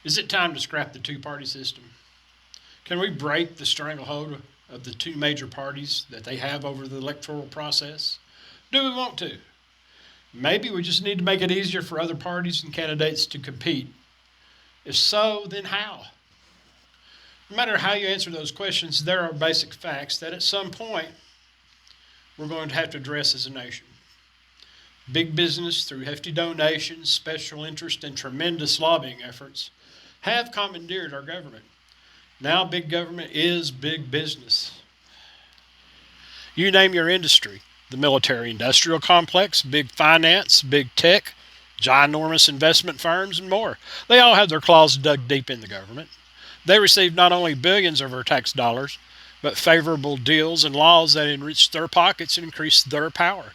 Is it time to scrap the two-party system? Can we break the stranglehold of the two major parties that they have over the electoral process? Do we want to? Maybe we just need to make it easier for other parties and candidates to compete. If so, then how? No matter how you answer those questions, there are basic facts that at some point we're going to have to address as a nation. Big business, through hefty donations, special interest, and tremendous lobbying efforts, have commandeered our government. Now big government is big business. You name your industry: the military-industrial complex, big finance, big tech, ginormous investment firms, and more. They all have their claws dug deep in the government. They receive not only billions of our tax dollars, but favorable deals and laws that enrich their pockets and increase their power.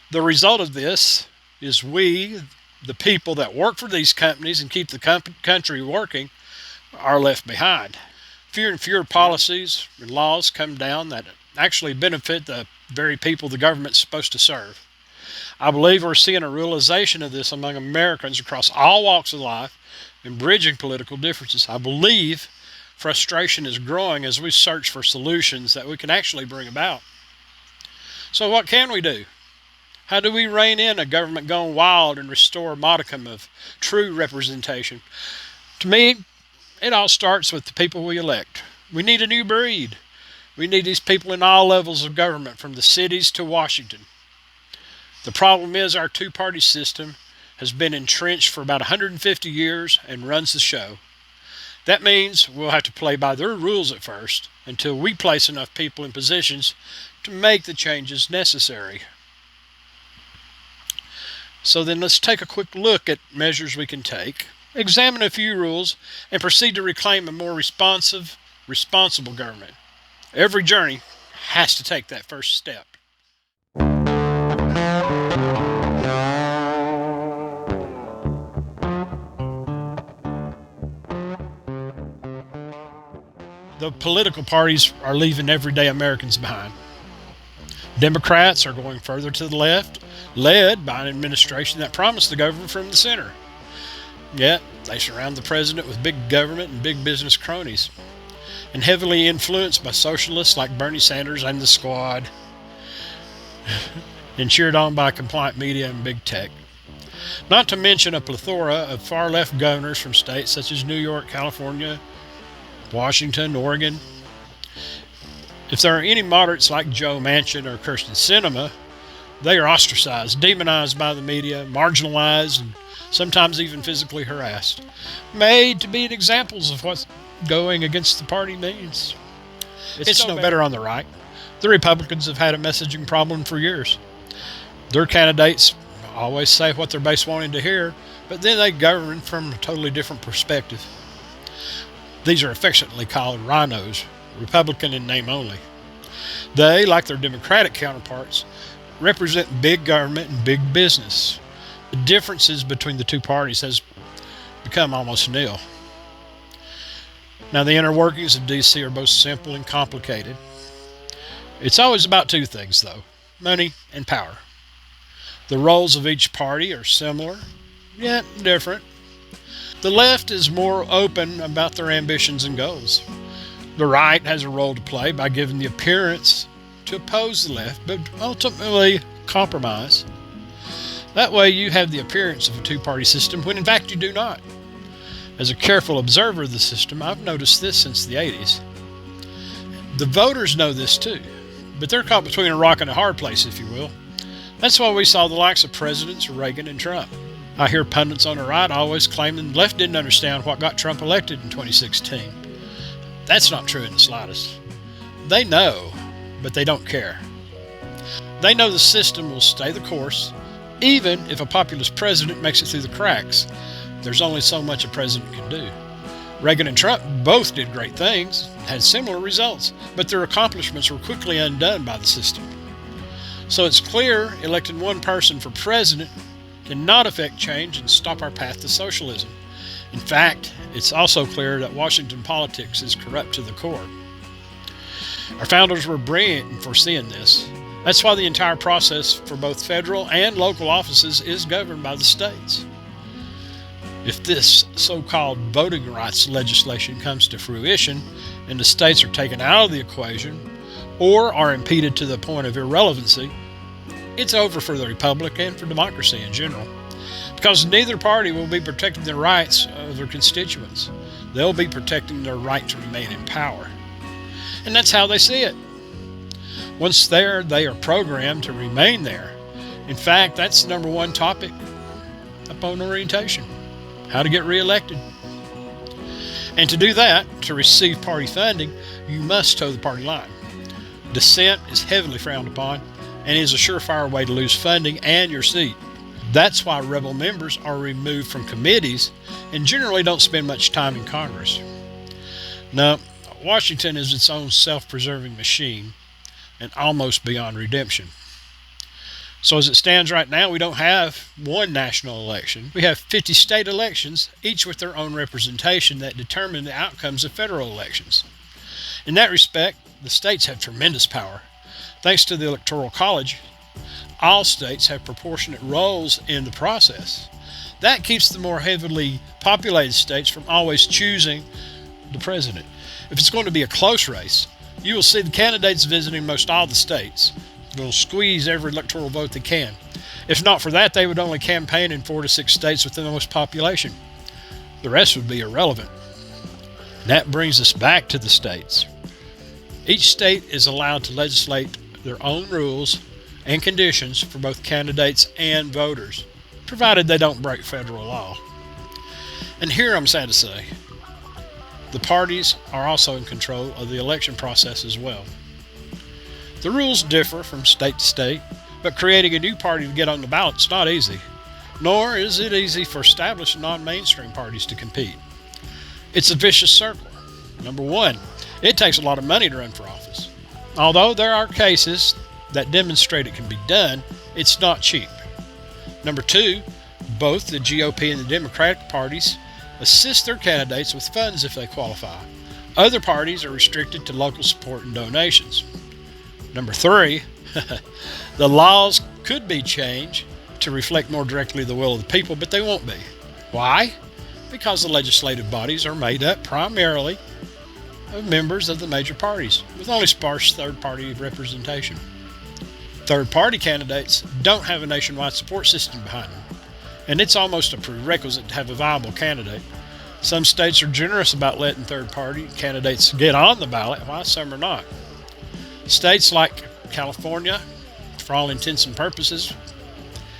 The result of this is we, the people that work for these companies and keep the country working, are left behind. Fewer and fewer policies and laws come down that actually benefit the very people the government's supposed to serve. I believe we're seeing a realization of this among Americans across all walks of life and bridging political differences. I believe frustration is growing as we search for solutions that we can actually bring about. So what can we do? How do we rein in a government gone wild and restore a modicum of true representation? To me, it all starts with the people we elect. We need a new breed. We need these people in all levels of government, from the cities to Washington. The problem is our two-party system has been entrenched for about 150 years and runs the show. That means we'll have to play by their rules at first until we place enough people in positions to make the changes necessary. So then let's take a quick look at measures we can take, examine a few rules, and proceed to reclaim a more responsive, responsible government. Every journey has to take that first step. The political parties are leaving everyday Americans behind. Democrats are going further to the left, led by an administration that promised the government from the center. Yet, they surround the president with big government and big business cronies, and heavily influenced by socialists like Bernie Sanders and the Squad, and cheered on by compliant media and big tech. Not to mention a plethora of far-left governors from states such as New York, California, Washington, Oregon. If there are any moderates like Joe Manchin or Kirsten Sinema, they are ostracized, demonized by the media, marginalized, and sometimes even physically harassed, made to be examples of what going against the party means. It's no better on the right. The Republicans have had a messaging problem for years. Their candidates always say what their base wanted to hear, but then they govern from a totally different perspective. These are affectionately called rhinos, Republican in name only. They, like their Democratic counterparts, represent big government and big business. The differences between the two parties has become almost nil. Now, the inner workings of D.C. are both simple and complicated. It's always about two things, though: money and power. The roles of each party are similar, yet different. The left is more open about their ambitions and goals. The right has a role to play by giving the appearance to oppose the left, but ultimately compromise. That way you have the appearance of a two-party system when in fact you do not. As a careful observer of the system, I've noticed this since the 80s. The voters know this too, but they're caught between a rock and a hard place, if you will. That's why we saw the likes of Presidents Reagan and Trump. I hear pundits on the right always claiming the left didn't understand what got Trump elected in 2016. That's not true in the slightest. They know, but they don't care. They know the system will stay the course, even if a populist president makes it through the cracks. There's only so much a president can do. Reagan and Trump both did great things, had similar results, but their accomplishments were quickly undone by the system. So it's clear electing one person for president cannot affect change and stop our path to socialism. In fact, it's also clear that Washington politics is corrupt to the core. Our founders were brilliant in foreseeing this. That's why the entire process for both federal and local offices is governed by the states. If this so-called voting rights legislation comes to fruition and the states are taken out of the equation or are impeded to the point of irrelevancy, it's over for the Republic and for democracy in general, because neither party will be protecting the rights of their constituents. They'll be protecting their right to remain in power. And that's how they see it. Once there, they are programmed to remain there. In fact, that's the number one topic upon orientation: how to get reelected. And to do that, to receive party funding, you must toe the party line. Dissent is heavily frowned upon and is a surefire way to lose funding and your seat. That's why rebel members are removed from committees and generally don't spend much time in Congress. Now, Washington is its own self-preserving machine and almost beyond redemption. So as it stands right now, we don't have one national election. We have 50 state elections, each with their own representation that determine the outcomes of federal elections. In that respect, the states have tremendous power. Thanks to the Electoral College, all states have proportionate roles in the process. That keeps the more heavily populated states from always choosing the president. If it's going to be a close race, you will see the candidates visiting most all the states. They'll squeeze every electoral vote they can. If not for that, they would only campaign in 4 to 6 states with the most population. The rest would be irrelevant. And that brings us back to the states. Each state is allowed to legislate their own rules and conditions for both candidates and voters, provided they don't break federal law. And here I'm sad to say, the parties are also in control of the election process as well. The rules differ from state to state, but creating a new party to get on the ballot is not easy, nor is it easy for established non-mainstream parties to compete. It's a vicious circle. Number one, it takes a lot of money to run for office. Although there are cases that demonstrate it can be done, it's not cheap. Number two, both the GOP and the Democratic parties assist their candidates with funds if they qualify. Other parties are restricted to local support and donations. Number three, the laws could be changed to reflect more directly the will of the people, but they won't be. Why? Because the legislative bodies are made up primarily of members of the major parties, with only sparse third-party representation. Third-party candidates don't have a nationwide support system behind them, and it's almost a prerequisite to have a viable candidate. Some states are generous about letting third-party candidates get on the ballot, while some are not. States like California, for all intents and purposes,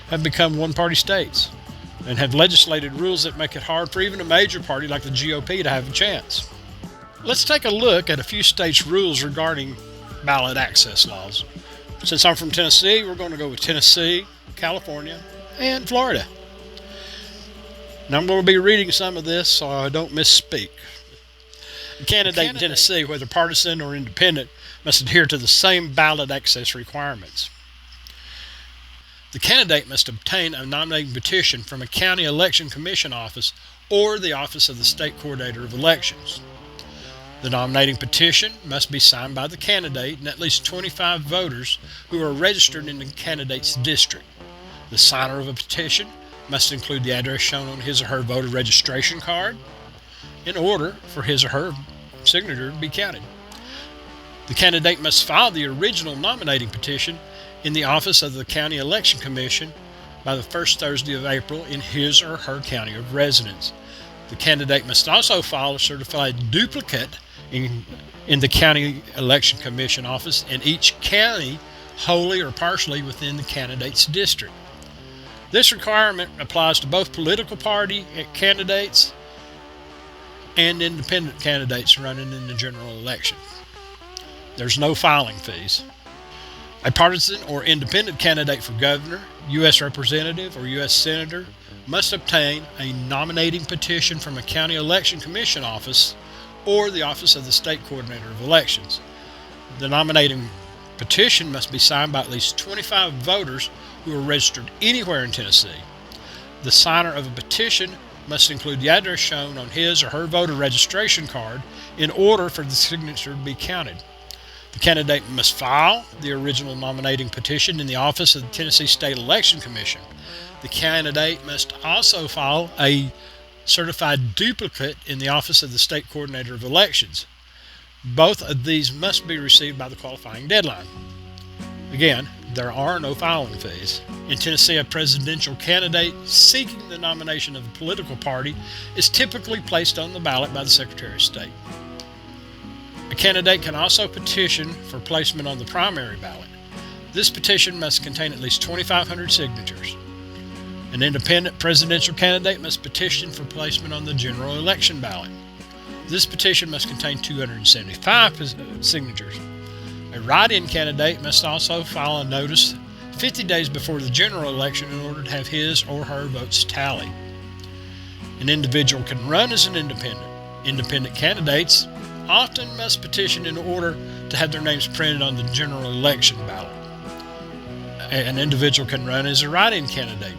have become one-party states and have legislated rules that make it hard for even a major party like the GOP to have a chance. Let's take a look at a few states' rules regarding ballot access laws. Since I'm from Tennessee, we're going to go with Tennessee, California, and Florida. Now I'm going to be reading some of this so I don't misspeak. A candidate in Tennessee, whether partisan or independent, must adhere to the same ballot access requirements. The candidate must obtain a nominating petition from a county election commission office or the office of the state coordinator of elections. The nominating petition must be signed by the candidate and at least 25 voters who are registered in the candidate's district. The signer of a petition must include the address shown on his or her voter registration card in order for his or her signature to be counted. The candidate must file the original nominating petition in the office of the County Election Commission by the first Thursday of April in his or her county of residence. The candidate must also file a certified duplicate in the County Election Commission office in each county, wholly or partially within the candidate's district. This requirement applies to both political party candidates and independent candidates running in the general election. There's no filing fees. A partisan or independent candidate for governor, U.S. representative, or U.S. senator must obtain a nominating petition from a county election commission office or the office of the state coordinator of elections. The nominating petition must be signed by at least 25 voters who are registered anywhere in Tennessee. The signer of a petition must include the address shown on his or her voter registration card in order for the signature to be counted. The candidate must file the original nominating petition in the office of the Tennessee State Election Commission. The candidate must also file a certified duplicate in the office of the State Coordinator of Elections. Both of these must be received by the qualifying deadline. Again, there are no filing fees. In Tennessee, a presidential candidate seeking the nomination of a political party is typically placed on the ballot by the Secretary of State. A candidate can also petition for placement on the primary ballot. This petition must contain at least 2,500 signatures. An independent presidential candidate must petition for placement on the general election ballot. This petition must contain 275 signatures. A write-in candidate must also file a notice 50 days before the general election in order to have his or her votes tallied. An individual can run as an independent. Independent candidates often must petition in order to have their names printed on the general election ballot. An individual can run as a write-in candidate.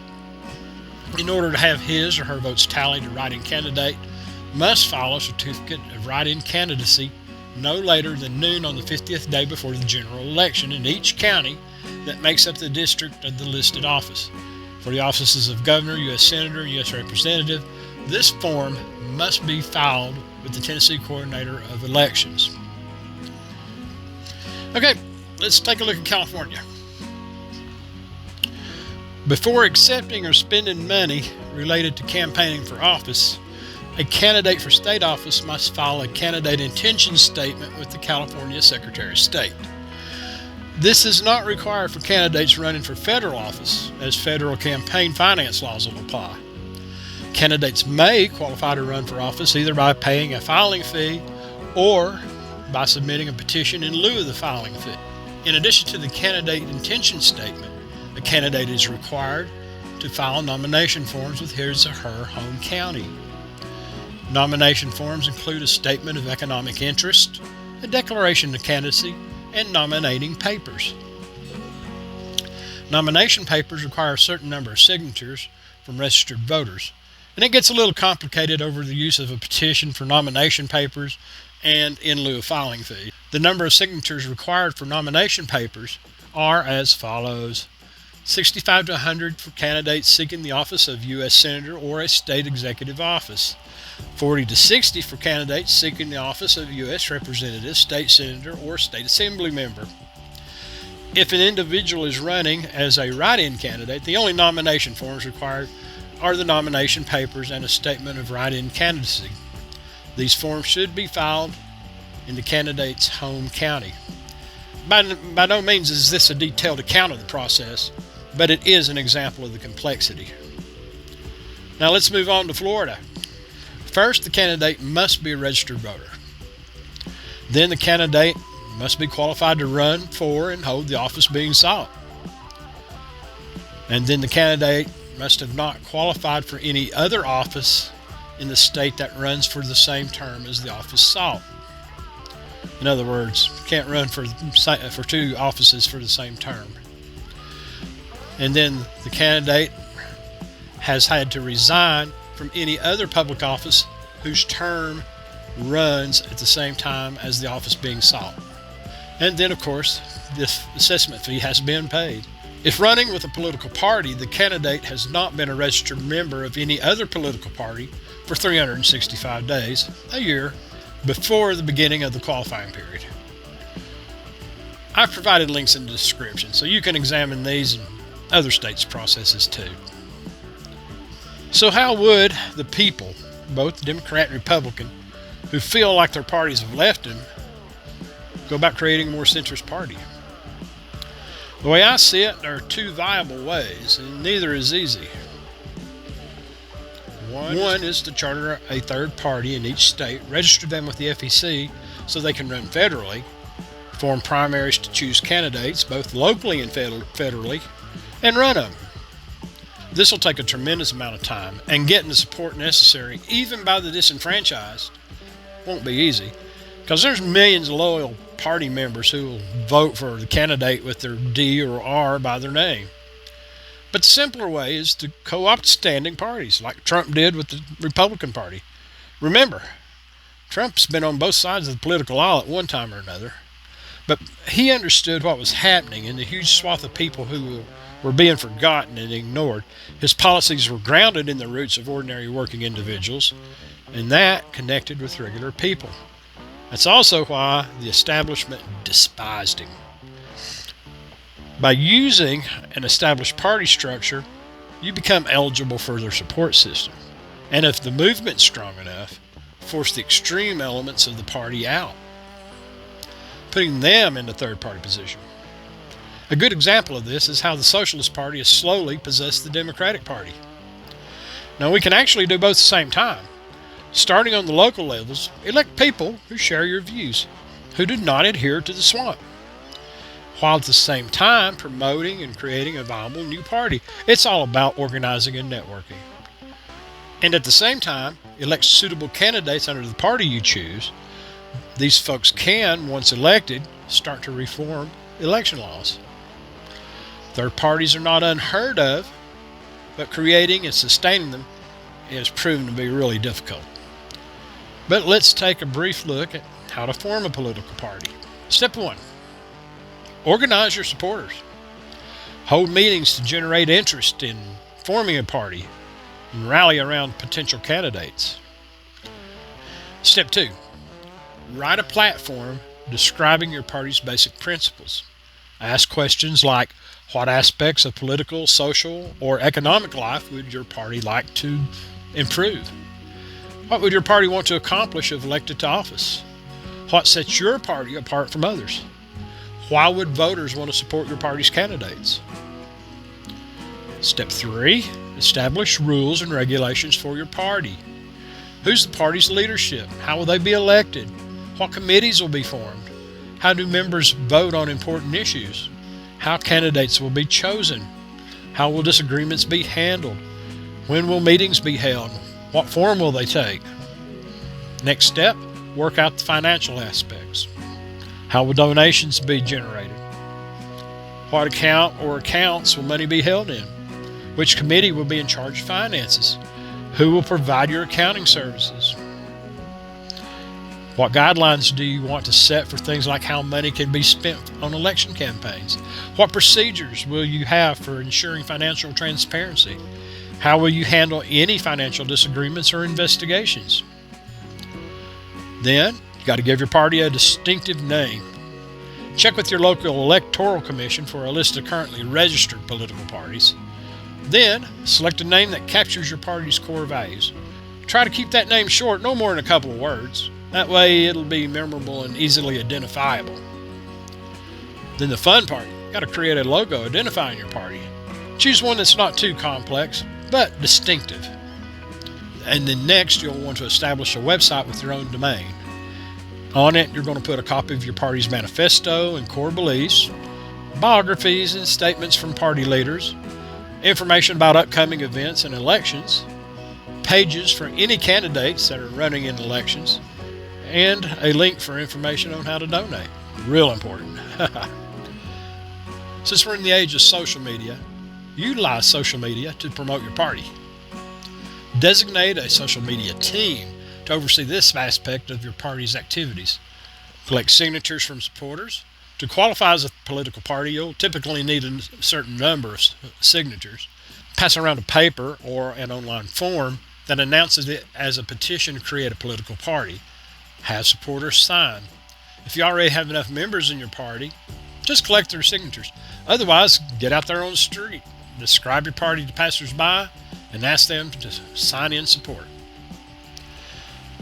In order to have his or her votes tallied, a write-in candidate must file a certificate of write-in candidacy no later than noon on the 50th day before the general election in each county that makes up the district of the listed office. For the offices of Governor, U.S. Senator, and U.S. Representative, this form must be filed with the Tennessee Coordinator of Elections. Okay, let's take a look at California. Before accepting or spending money related to campaigning for office, a candidate for state office must file a candidate intention statement with the California Secretary of State. This is not required for candidates running for federal office, as federal campaign finance laws will apply. Candidates may qualify to run for office either by paying a filing fee or by submitting a petition in lieu of the filing fee. In addition to the candidate intention statement, a candidate is required to file nomination forms with his or her home county. Nomination forms include a statement of economic interest, a declaration of candidacy, and nominating papers. Nomination papers require a certain number of signatures from registered voters, and it gets a little complicated over the use of a petition for nomination papers and in lieu of filing fee. The number of signatures required for nomination papers are as follows: 65 to 100 for candidates seeking the office of U.S. Senator or a state executive office, 40 to 60 for candidates seeking the office of U.S. Representative, State Senator, or State Assembly member. If an individual is running as a write-in candidate, the only nomination forms required are the nomination papers and a statement of write-in candidacy. These forms should be filed in the candidate's home county. By no means is this a detailed account of the process, but it is an example of the complexity. Now let's move on to Florida. First, the candidate must be a registered voter. Then the candidate must be qualified to run for and hold the office being sought. And then the candidate must have not qualified for any other office in the state that runs for the same term as the office sought. In other words, can't run for two offices for the same term. And then the candidate has had to resign from any other public office whose term runs at the same time as the office being sought. And then, of course, this assessment fee has been paid. If running with a political party, the candidate has not been a registered member of any other political party for 365 days, a year, before the beginning of the qualifying period. I've provided links in the description, so you can examine these and other states' processes too. So how would the people, both Democrat and Republican, who feel like their parties have left them, go about creating a more centrist party? The way I see it, there are two viable ways, and neither is easy. One is to charter a third party in each state, register them with the FEC so they can run federally, form primaries to choose candidates, both locally and federally, and run them. This will take a tremendous amount of time, and getting the support necessary, even by the disenfranchised, won't be easy, because there's millions of loyal party members who will vote for the candidate with their D or R by their name. But the simpler way is to co-opt standing parties, like Trump did with the Republican Party. Remember, Trump's been on both sides of the political aisle at one time or another, but he understood what was happening in the huge swath of people who were being forgotten and ignored. His policies were grounded in the roots of ordinary working individuals, and that connected with regular people. That's also why the establishment despised him. By using an established party structure, you become eligible for their support system. And if the movement's strong enough, force the extreme elements of the party out, putting them into third party position. A good example of this is how the Socialist Party has slowly possessed the Democratic Party. Now, we can actually do both at the same time. Starting on the local levels, elect people who share your views, who do not adhere to the swamp, while at the same time promoting and creating a viable new party. It's all about organizing and networking. And at the same time, elect suitable candidates under the party you choose. These folks can, once elected, start to reform election laws. Third parties are not unheard of, but creating and sustaining them is proven to be really difficult. But let's take a brief look at how to form a political party. Step 1. Organize your supporters. Hold meetings to generate interest in forming a party and rally around potential candidates. Step 2. Write a platform describing your party's basic principles. Ask questions like, what aspects of political, social, or economic life would your party like to improve? What would your party want to accomplish if elected to office? What sets your party apart from others? Why would voters want to support your party's candidates? Step 3. Establish rules and regulations for your party. Who's the party's leadership? How will they be elected? What committees will be formed? How do members vote on important issues? How candidates will be chosen? How will disagreements be handled? When will meetings be held? What form will they take? Next step, work out the financial aspects. How will donations be generated? What account or accounts will money be held in? Which committee will be in charge of finances? Who will provide your accounting services? What guidelines do you want to set for things like how money can be spent on election campaigns? What procedures will you have for ensuring financial transparency? How will you handle any financial disagreements or investigations? Then, you got to give your party a distinctive name. Check with your local electoral commission for a list of currently registered political parties. Then, select a name that captures your party's core values. Try to keep that name short, no more than a couple of words. That way it'll be memorable and easily identifiable. Then the fun part, you got to create a logo identifying your party. Choose one that's not too complex, but distinctive. And then next, you'll want to establish a website with your own domain. On it, you're going to put a copy of your party's manifesto and core beliefs, biographies and statements from party leaders, information about upcoming events and elections, pages for any candidates that are running in elections, and a link for information on how to donate. Real important. Since we're in the age of social media, utilize social media to promote your party. Designate a social media team to oversee this aspect of your party's activities. Collect signatures from supporters. To qualify as a political party, you'll typically need a certain number of signatures. Pass around a paper or an online form that announces it as a petition to create a political party. Have supporters sign. If you already have enough members in your party, just collect their signatures. Otherwise, get out there on the street, describe your party to passersby, and ask them to sign in support.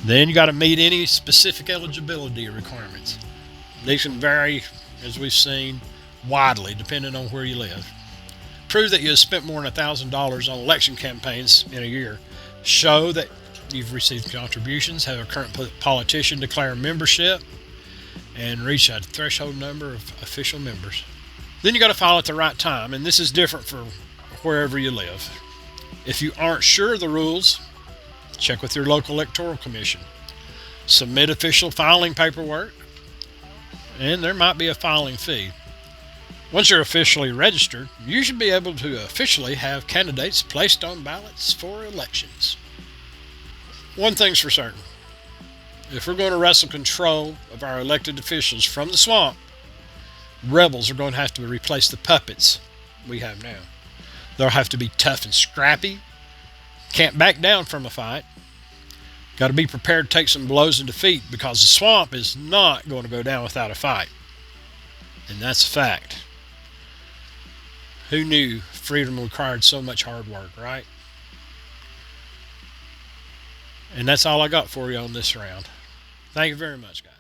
Then you got to meet any specific eligibility requirements. These can vary, as we've seen, widely depending on where you live. Prove that you have spent more than $1,000 on election campaigns in a year. Show that you've received contributions, have a current politician declare membership, and reach a threshold number of official members. Then you got to file at the right time, and this is different for wherever you live. If you aren't sure of the rules, check with your local electoral commission. Submit official filing paperwork, and there might be a filing fee. Once you're officially registered, you should be able to officially have candidates placed on ballots for elections. One thing's for certain. If we're going to wrestle control of our elected officials from the swamp, rebels are going to have to replace the puppets we have now. They'll have to be tough and scrappy, can't back down from a fight, got to be prepared to take some blows and defeat, because the swamp is not going to go down without a fight. And that's a fact. Who knew freedom required so much hard work, right? And that's all I got for you on this round. Thank you very much, guys.